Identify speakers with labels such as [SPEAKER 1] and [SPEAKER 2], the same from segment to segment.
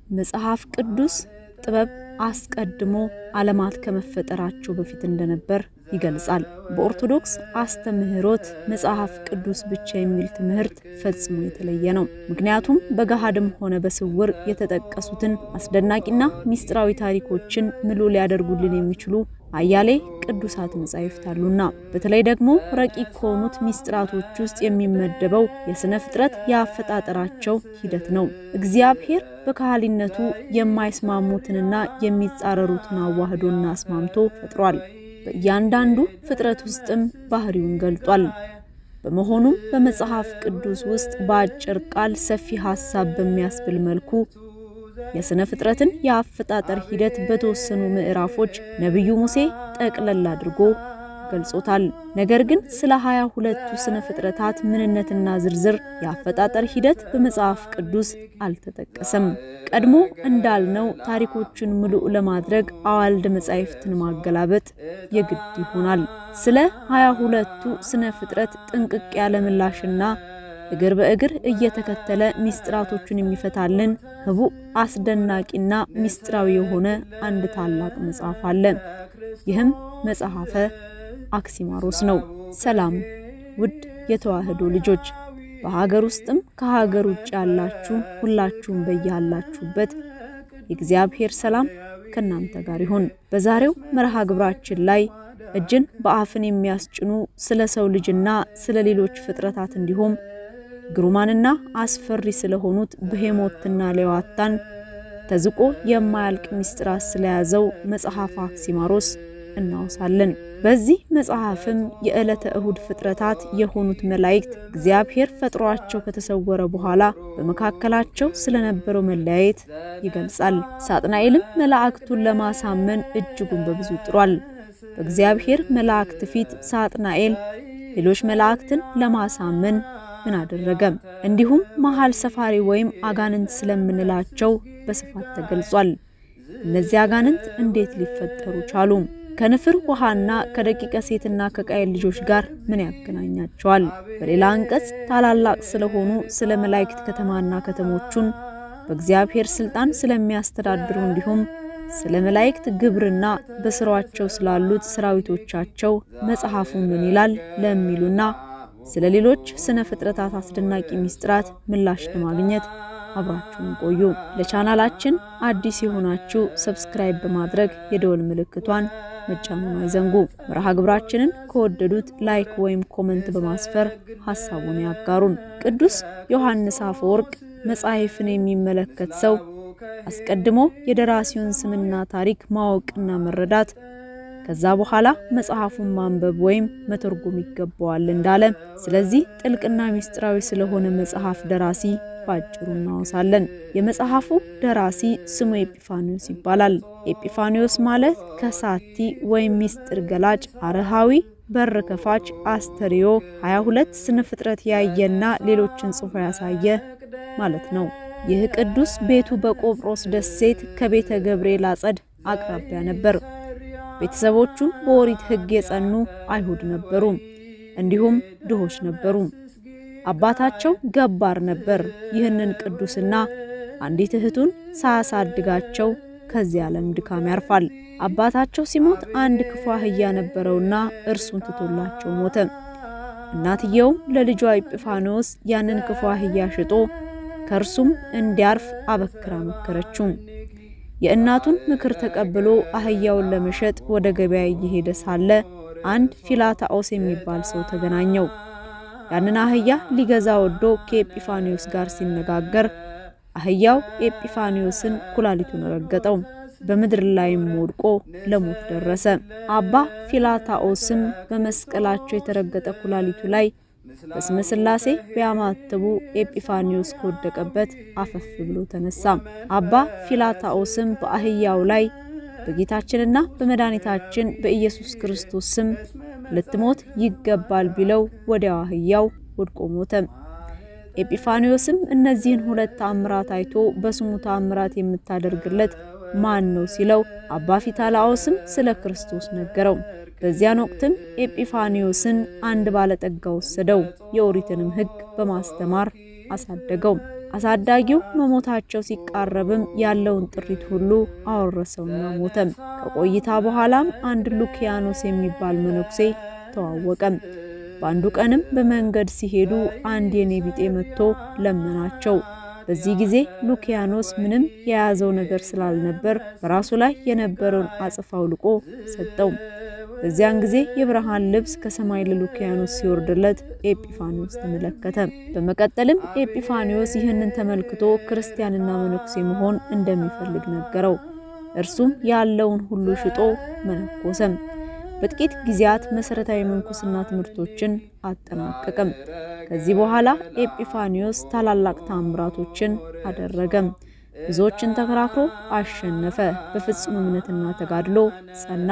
[SPEAKER 1] መጽሐፍ ቅዱስ ጥበብ አስቀድሞ ዓለማት ከመፈጠራቸው በፊት እንደነበር ይገልጻል። በኦርቶዶክስ አስተምህሮት መጽሐፍ ቅዱስ ብቻ የሚል ትምህርት ፈጽሞ የተለየ ነው። ምክንያቱም በገሃድም ሆነ በስውር የተጠቀሱትን አስደናቂና ሚስጥራዊ ታሪኮችን ምሉ ሊያደርጉልን የሚችሉ አያሌ ቅዱሳት መጻሕፍት አሉና። በተለይ ደግሞ ረቂቅ ከሆኑት ሚስጥራቶች ውስጥ የሚመደበው የሥነ ፍጥረት የአፈጣጠራቸው ሂደት ነው። እግዚአብሔር በካህሊነቱ የማይስማሙትንና የሚጻረሩትን አዋህዶና አስማምቶ ፈጥሯል። በእያንዳንዱ ፍጥረት ውስጥም ባህሪውን ገልጧል። በመሆኑም በመጽሐፍ ቅዱስ ውስጥ በአጭር ቃል ሰፊ ሐሳብ በሚያስብል መልኩ የሥነ ፍጥረትን የአፈጣጠር ሂደት በተወሰኑ ምዕራፎች ነብዩ ሙሴ ጠቅለል አድርጎ ገልጾታል። ነገር ግን ስለ 22ቱ ስነ ፍጥረታት ምንነትና ዝርዝር የአፈጣጠር ሂደት በመጽሐፍ ቅዱስ አልተጠቀሰም። ቀድሞ እንዳልነው ታሪኮችን ምሉእ ለማድረግ አዋልድ መጻሕፍትን ማገላበጥ የግድ ይሆናል። ስለ 22ቱ ስነ ፍጥረት ጥንቅቅ ያለ ምላሽና እግር በእግር እየተከተለ ሚስጥራቶቹን የሚፈታልን ህቡዕ አስደናቂና ሚስጥራዊ የሆነ አንድ ታላቅ መጽሐፍ አለ። ይህም መጽሐፈ አክሲማሮስ ነው። ሰላም ውድ የተዋህዶ ልጆች፣ በሀገር ውስጥም ከሀገር ውጭ ያላችሁ ሁላችሁም በያላችሁበት የእግዚአብሔር ሰላም ከናንተ ጋር ይሁን። በዛሬው መርሃ ግብራችን ላይ እጅን በአፍን የሚያስጭኑ ስለ ሰው ልጅና ስለ ሌሎች ፍጥረታት እንዲሁም ግሩማንና አስፈሪ ስለሆኑት በሄሞትና ሌዋታን ተዝቆ የማያልቅ ሚስጥራት ስለያዘው መጽሐፍ አክሲማሮስ እናወሳለን። በዚህ መጽሐፍም የዕለተ እሁድ ፍጥረታት የሆኑት መላእክት እግዚአብሔር ፈጥሯቸው ከተሰወረ በኋላ በመካከላቸው ስለነበረው መለያየት ይገልጻል። ሳጥናኤልም መላእክቱን ለማሳመን እጅጉን በብዙ ጥሯል። በእግዚአብሔር መላእክት ፊት ሳጥናኤል ሌሎች መላእክትን ለማሳመን ምን አደረገ? እንዲሁም መሃል ሰፋሪ ወይም አጋንንት ስለምንላቸው በስፋት ተገልጿል። እነዚህ አጋንንት እንዴት ሊፈጠሩ ቻሉ? ከንፍር ውሃና ከደቂቀ ሴትና ከቃየል ልጆች ጋር ምን ያገናኛቸዋል? በሌላ አንቀጽ ታላላቅ ስለሆኑ ስለ መላእክት ከተማና ከተሞቹን በእግዚአብሔር ስልጣን ስለሚያስተዳድሩ እንዲሁም ስለ መላእክት ግብርና በስራቸው ስላሉት ሰራዊቶቻቸው መጽሐፉ ምን ይላል ለሚሉና ስለ ሌሎች ስነ ፍጥረታት አስደናቂ ሚስጥራት ምላሽ ለማግኘት አብራችሁን ቆዩ። ለቻናላችን አዲስ የሆናችሁ ሰብስክራይብ በማድረግ የደወል ምልክቷን መጫኑን አይዘንጉ። መርሃ ግብራችንን ከወደዱት ላይክ ወይም ኮሜንት በማስፈር ሐሳቡን ያጋሩን። ቅዱስ ዮሐንስ አፈወርቅ መጽሐፍን የሚመለከት ሰው አስቀድሞ የደራሲውን ስምና ታሪክ ማወቅና መረዳት ከዛ በኋላ መጽሐፉን ማንበብ ወይም መተርጎም ይገባዋል እንዳለ፣ ስለዚህ ጥልቅና ሚስጥራዊ ስለሆነ መጽሐፍ ደራሲ ባጭሩ እናወሳለን። የመጽሐፉ ደራሲ ስሙ ኤጲፋኒዮስ ይባላል። ኤጲፋኒዮስ ማለት ከሳቲ ወይም ሚስጥር ገላጭ፣ አረሃዊ፣ በር ከፋች፣ አስተሪዮ 22 ስነ ፍጥረት ያየና ሌሎችን ጽፎ ያሳየ ማለት ነው። ይህ ቅዱስ ቤቱ በቆጵሮስ ደሴት ከቤተ ገብርኤል አጸድ አቅራቢያ ነበር። ቤተሰቦቹ በኦሪት ሕግ የጸኑ አይሁድ ነበሩ። እንዲሁም ድሆች ነበሩ። አባታቸው ገባር ነበር። ይህንን ቅዱስና አንዲት እህቱን ሳያሳድጋቸው ከዚህ ዓለም ድካም ያርፋል። አባታቸው ሲሞት አንድ ክፉ አህያ ነበረውና እርሱን ትቶላቸው ሞተ። እናትየውም ለልጇ ኤጲፋኒዮስ ያንን ክፉ አህያ ሽጦ ከእርሱም እንዲያርፍ አበክራ መከረችው። የእናቱን ምክር ተቀብሎ አህያውን ለመሸጥ ወደ ገበያ እየሄደ ሳለ አንድ ፊላታኦስ የሚባል ሰው ተገናኘው። ያንን አህያ ሊገዛ ወዶ ከኤጲፋኒዮስ ጋር ሲነጋገር አህያው ኤጲፋኒዮስን ኩላሊቱን ረገጠው። በምድር ላይም ወድቆ ለሞት ደረሰ። አባ ፊላታኦስም በመስቀላቸው የተረገጠ ኩላሊቱ ላይ በስመ ሥላሴ ቢያማትቡ ኤጲፋኒዮስ ከወደቀበት አፈፍ ብሎ ተነሳ። አባ ፊላታኦስም በአህያው ላይ በጌታችንና በመድኃኒታችን በኢየሱስ ክርስቶስ ስም ልትሞት ይገባል ቢለው ወዲያው አህያው ወድቆ ሞተ። ኤጲፋኒዮስም እነዚህን ሁለት ተአምራት አይቶ በስሙ ተአምራት የምታደርግለት ማን ነው ሲለው አባ ፊላታኦስም ስለ ክርስቶስ ነገረው። በዚያን ወቅትም ኤጲፋኒዮስን አንድ ባለጠጋ ወሰደው። የኦሪትንም ሕግ በማስተማር አሳደገው። አሳዳጊው መሞታቸው ሲቃረብም ያለውን ጥሪት ሁሉ አወረሰውና ሞተም። ከቆይታ በኋላም አንድ ሉኪያኖስ የሚባል መነኩሴ ተዋወቀም። በአንዱ ቀንም በመንገድ ሲሄዱ አንድ የኔቢጤ መጥቶ ለመናቸው። በዚህ ጊዜ ሉኪያኖስ ምንም የያዘው ነገር ስላልነበር በራሱ ላይ የነበረውን አጽፋ አውልቆ ሰጠው። በዚያን ጊዜ የብርሃን ልብስ ከሰማይ ለሉኪያኖስ ሲወርድለት ኤጲፋኒዮስ ተመለከተ። በመቀጠልም ኤጲፋኒዮስ ይህንን ተመልክቶ ክርስቲያንና መነኩሴ መሆን እንደሚፈልግ ነገረው። እርሱም ያለውን ሁሉ ሽጦ መነኮሰም። በጥቂት ጊዜያት መሰረታዊ ምንኩስና ትምህርቶችን አጠናቀቀም። ከዚህ በኋላ ኤጲፋኒዮስ ታላላቅ ተአምራቶችን አደረገም። ብዙዎችን ተከራክሮ አሸነፈ። በፍጹም እምነትና ተጋድሎ ጸና።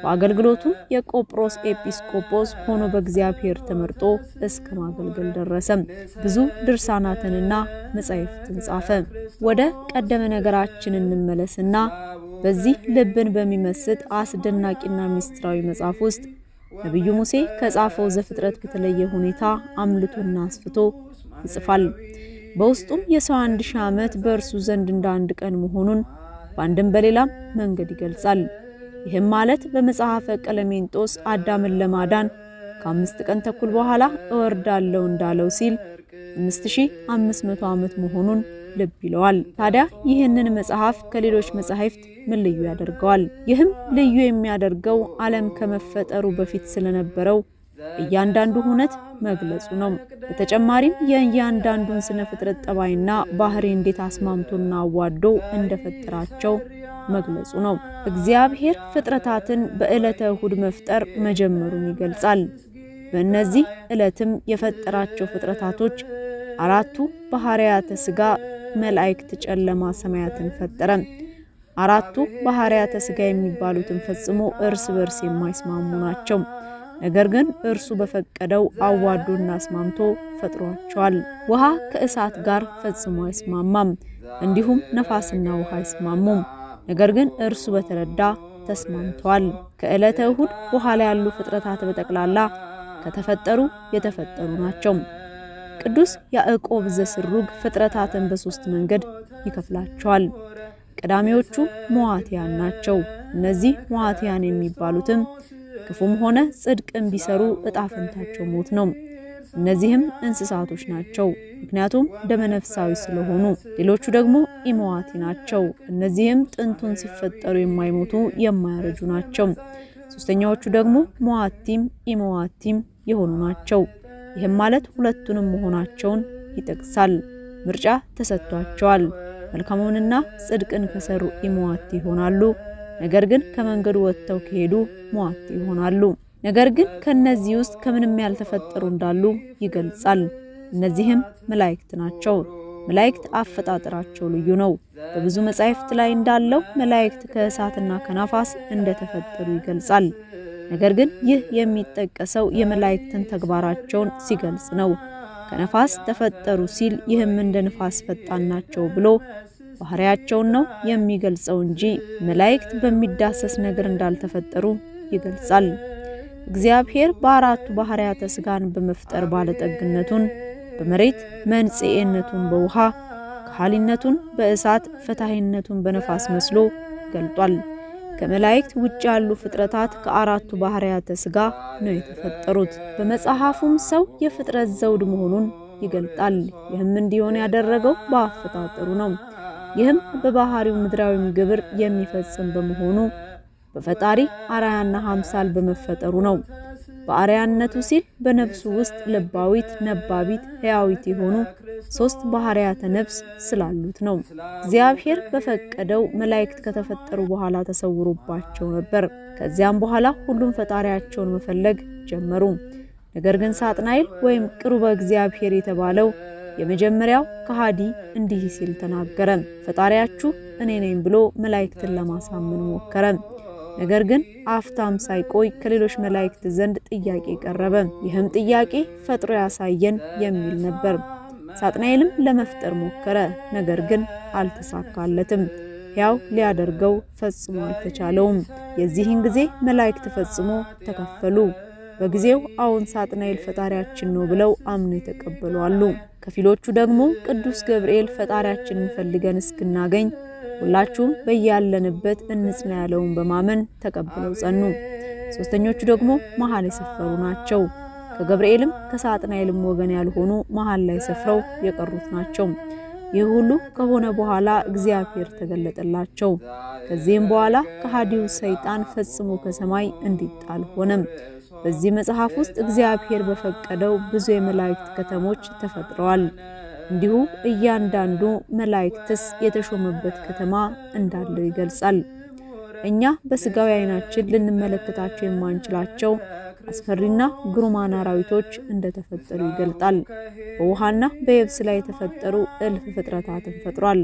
[SPEAKER 1] በአገልግሎቱ የቆጵሮስ ኤጲስቆጶስ ሆኖ በእግዚአብሔር ተመርጦ እስከ ማገልገል ደረሰም። ብዙ ድርሳናትንና መጻሕፍትን ጻፈ። ወደ ቀደመ ነገራችን እንመለስና በዚህ ልብን በሚመስጥ አስደናቂና ሚስጥራዊ መጽሐፍ ውስጥ ነቢዩ ሙሴ ከጻፈው ዘፍጥረት በተለየ ሁኔታ አምልቶና አስፍቶ ይጽፋል። በውስጡም የሰው 1000 ዓመት በእርሱ ዘንድ እንደ አንድ ቀን መሆኑን በአንድም በሌላም መንገድ ይገልጻል። ይህም ማለት በመጽሐፈ ቀለሜንጦስ አዳምን ለማዳን ከ5 ቀን ተኩል በኋላ እወርዳለሁ እንዳለው ሲል 5500 ዓመት መሆኑን ልብ ይለዋል። ታዲያ ይህንን መጽሐፍ ከሌሎች መጻሕፍት ምን ልዩ ያደርገዋል? ይህም ልዩ የሚያደርገው ዓለም ከመፈጠሩ በፊት ስለነበረው እያንዳንዱ ሁነት መግለጹ ነው። በተጨማሪም የእያንዳንዱን ስነ ፍጥረት ጠባይና ባህሪ እንዴት አስማምቶና አዋዶ እንደፈጠራቸው መግለጹ ነው። እግዚአብሔር ፍጥረታትን በዕለተ እሁድ መፍጠር መጀመሩን ይገልጻል። በእነዚህ ዕለትም የፈጠራቸው ፍጥረታቶች 4ቱ ባህሪያተ ሥጋ መላእክት፣ ጨለማ ሰማያትን ፈጠረ። 4ቱ ባህሪያተ ሥጋ የሚባሉትን ፈጽሞ እርስ በርስ የማይስማሙ ናቸው። ነገር ግን እርሱ በፈቀደው አዋዶና አስማምቶ ፈጥሯቸዋል። ውሃ ከእሳት ጋር ፈጽሞ አይስማማም፣ እንዲሁም ነፋስና ውሃ አይስማሙም። ነገር ግን እርሱ በተረዳ ተስማምተዋል። ከዕለተ እሁድ በኋላ ያሉ ፍጥረታት በጠቅላላ ከተፈጠሩ የተፈጠሩ ናቸው። ቅዱስ ያዕቆብ ዘስሩግ ፍጥረታትን በ3 መንገድ ይከፍላቸዋል። ቀዳሚዎቹ መዋቲያን ናቸው። እነዚህ መዋቲያን የሚባሉትም ክፉም ሆነ ጽድቅን ቢሰሩ ዕጣ ፈንታቸው ሞት ነው። እነዚህም እንስሳቶች ናቸው፣ ምክንያቱም ደመነፍሳዊ ስለሆኑ። ሌሎቹ ደግሞ ኢመዋቲ ናቸው። እነዚህም ጥንቱን ሲፈጠሩ የማይሞቱ የማያረጁ ናቸው። ሶስተኛዎቹ ደግሞ መዋቲም ኢመዋቲም የሆኑ ናቸው። ይህም ማለት ሁለቱንም መሆናቸውን ይጠቅሳል። ምርጫ ተሰጥቷቸዋል። መልካሙንና ጽድቅን ከሰሩ ኢመዋቲ ይሆናሉ። ነገር ግን ከመንገዱ ወጥተው ከሄዱ መዋቲ ይሆናሉ። ነገር ግን ከነዚህ ውስጥ ከምንም ያልተፈጠሩ እንዳሉ ይገልጻል። እነዚህም መላእክት ናቸው። መላእክት አፈጣጠራቸው ልዩ ነው። በብዙ መጻሕፍት ላይ እንዳለው መላእክት ከእሳትና ከነፋስ እንደተፈጠሩ ይገልጻል። ነገር ግን ይህ የሚጠቀሰው የመላእክትን ተግባራቸውን ሲገልጽ ነው። ከነፋስ ተፈጠሩ ሲል ይህም እንደ ነፋስ ፈጣን ናቸው ብሎ ባህሪያቸውን ነው የሚገልጸው እንጂ መላእክት በሚዳሰስ ነገር እንዳልተፈጠሩ ይገልጻል። እግዚአብሔር በ4ቱ ባህሪያተ ሥጋን በመፍጠር ባለጠግነቱን በመሬት መንጽኤነቱን በውሃ ከሃሊነቱን በእሳት ፈታሂነቱን በነፋስ መስሎ ገልጧል። ከመላእክት ውጭ ያሉ ፍጥረታት ከ4ቱ ባህሪያተ ሥጋ ነው የተፈጠሩት። በመጽሐፉም ሰው የፍጥረት ዘውድ መሆኑን ይገልጣል። ይህም እንዲሆን ያደረገው በአፈጣጠሩ ነው። ይህም በባህሪው ምድራዊም ግብር የሚፈጽም በመሆኑ በፈጣሪ አርአያና አምሳል በመፈጠሩ ነው። በአርአያነቱ ሲል በነፍሱ ውስጥ ልባዊት፣ ነባቢት፣ ሕያዊት የሆኑ 3 ባህሪያተ ነፍስ ስላሉት ነው። እግዚአብሔር በፈቀደው መላእክት ከተፈጠሩ በኋላ ተሰውሮባቸው ነበር። ከዚያም በኋላ ሁሉም ፈጣሪያቸውን መፈለግ ጀመሩ። ነገር ግን ሳጥናኤል ወይም ቅሩበ እግዚአብሔር የተባለው የመጀመሪያው ከሃዲ እንዲህ ሲል ተናገረ። ፈጣሪያችሁ እኔ ነኝ ብሎ መላእክትን ለማሳመን ሞከረ። ነገር ግን አፍታም ሳይቆይ ከሌሎች መላእክት ዘንድ ጥያቄ ቀረበ። ይህም ጥያቄ ፈጥሮ ያሳየን የሚል ነበር። ሳጥናኤልም ለመፍጠር ሞከረ፣ ነገር ግን አልተሳካለትም። ያው ሊያደርገው ፈጽሞ አልተቻለውም። የዚህን ጊዜ መላእክት ፈጽሞ ተከፈሉ። በጊዜው አዎን ሳጥናኤል ፈጣሪያችን ነው ብለው አምነው የተቀበሉ አሉ። ከፊሎቹ ደግሞ ቅዱስ ገብርኤል ፈጣሪያችንን ፈልገን እስክናገኝ ሁላችሁም በያለንበት እንጽና ያለውን በማመን ተቀብለው ጸኑ። ሶስተኞቹ ደግሞ መሃል የሰፈሩ ናቸው። ከገብርኤልም ከሳጥናኤልም ወገን ያልሆኑ መሃል ላይ ሰፍረው የቀሩት ናቸው። ይህ ሁሉ ከሆነ በኋላ እግዚአብሔር ተገለጠላቸው። ከዚህም በኋላ ከሃዲው ሰይጣን ፈጽሞ ከሰማይ እንዲጣል ሆነም። በዚህ መጽሐፍ ውስጥ እግዚአብሔር በፈቀደው ብዙ የመላእክት ከተሞች ተፈጥረዋል። እንዲሁ እያንዳንዱ መላእክትስ የተሾመበት ከተማ እንዳለው ይገልጻል። እኛ በስጋዊ ዓይናችን ልንመለከታቸው የማንችላቸው አስፈሪና ግሩማን አራዊቶች እንደተፈጠሩ ይገልጣል። በውሃና በየብስ ላይ የተፈጠሩ እልፍ ፍጥረታትን ፈጥሯል።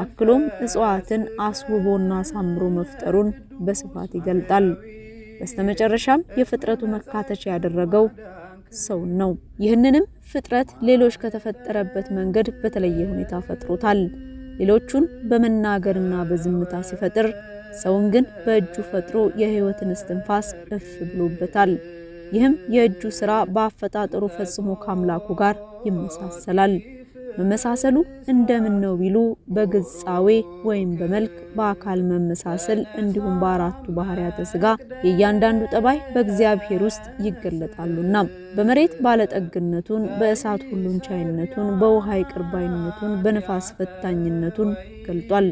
[SPEAKER 1] አክሎም እጽዋትን አስውቦና አሳምሮ መፍጠሩን በስፋት ይገልጣል። በስተመጨረሻም የፍጥረቱ መካተቻ ያደረገው ሰውን ነው። ይህንንም ፍጥረት ሌሎች ከተፈጠረበት መንገድ በተለየ ሁኔታ ፈጥሮታል። ሌሎቹን በመናገርና በዝምታ ሲፈጥር፣ ሰውን ግን በእጁ ፈጥሮ የሕይወትን እስትንፋስ እፍ ብሎበታል። ይህም የእጁ ሥራ በአፈጣጠሩ ፈጽሞ ከአምላኩ ጋር ይመሳሰላል። መመሳሰሉ እንደምን ነው ቢሉ በግጻዌ ወይም በመልክ በአካል መመሳሰል እንዲሁም በአራቱ ባህሪያተ ሥጋ የእያንዳንዱ ጠባይ በእግዚአብሔር ውስጥ ይገለጣሉና በመሬት ባለጠግነቱን፣ በእሳት ሁሉን ቻይነቱን፣ በውሃ ይቅር ባይነቱን፣ በነፋስ ፈታኝነቱን ገልጧል።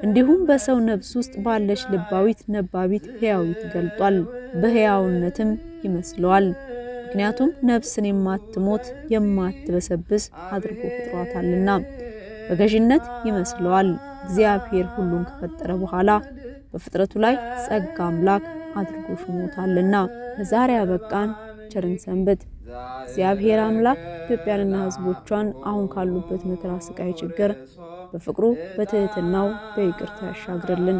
[SPEAKER 1] እንዲሁም በሰው ነፍስ ውስጥ ባለች ልባዊት ነባቢት ሕያዊት ገልጧል። በሕያውነትም ይመስለዋል። ምክንያቱም ነፍስን የማትሞት የማትበሰብስ አድርጎ ፈጥሯታልና። በገዥነት ይመስለዋል። እግዚአብሔር ሁሉን ከፈጠረ በኋላ በፍጥረቱ ላይ ጸጋ አምላክ አድርጎ ሹሞታልና። ለዛሬ አበቃን። ቸርን ሰንብት። እግዚአብሔር አምላክ ኢትዮጵያንና ሕዝቦቿን አሁን ካሉበት መከራ፣ ስቃይ፣ ችግር በፍቅሩ በትህትናው በይቅርታ ያሻግርልን።